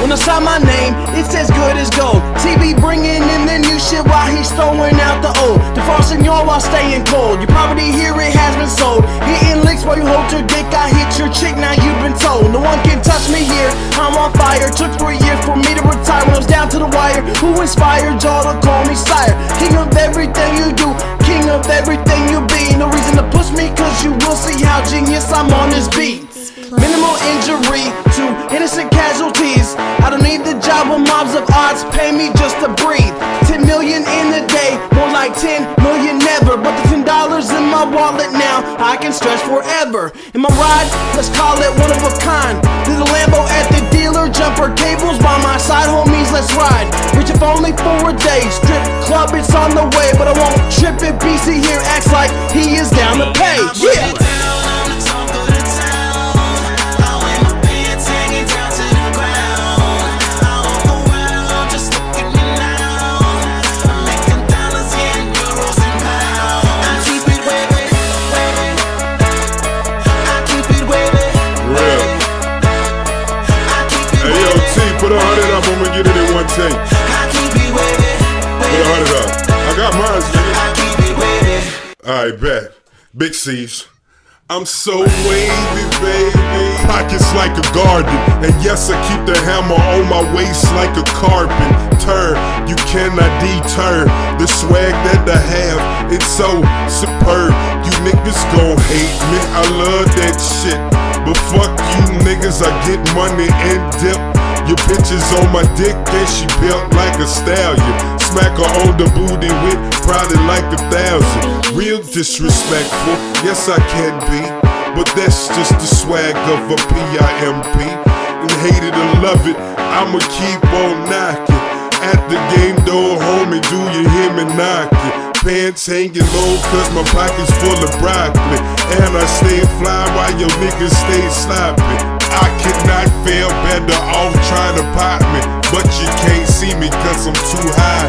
When I sign my name, it's as good as gold. TB bringing in the new shit while he's throwing out the old. The false signal while staying cold. You probably hear it has been sold. Hitting licks while you hold your dick. I hit your chick, now you've been told. No one can touch me here, I'm on fire. Took 3 years for me to retire when I was down to the wire. Who inspired y'all to call me sire? King of everything you do, king of everything you be. No reason to push me, cause you will see how genius I'm on this beat. Minimal injury to innocent casualties. I don't need the job when mobs of odds pay me just to breathe. 10 million in a day, more like 10 million never. But the $10 in my wallet now, I can stretch forever. In my ride, let's call it one of a kind. Little Lambo at the dealer, jumper cables by my side, homies, let's ride. Reach if only for a day, strip club, it's on the way. But I won't trip if BC here acts like he is down to pay. Yeah! Put 100 up, I'm gonna get it in one take. Put 100 up. I got mine, nigga. Alright, bet. Big C's. I'm so wavy, baby. Pockets like a garden. And yes, I keep the hammer on my waist like a carpenter. You cannot deter the swag that I have. It's so superb. You niggas gon' hate me. I love that shit. But fuck you niggas, I get money and dip. Your bitch is on my dick and she built like a stallion. Smack her on the booty with probably like 1,000. Real disrespectful, yes I can be. But that's just the swag of a PIMP. And hate it or love it, I'ma keep on knocking. At the game door, homie, do you hear me knocking? Pants hanging low cause my pocket's full of broccoli. And I stay fly while your niggas stay sloppy. I could not feel better off trying to pop me, but you can't see me cause I'm too high.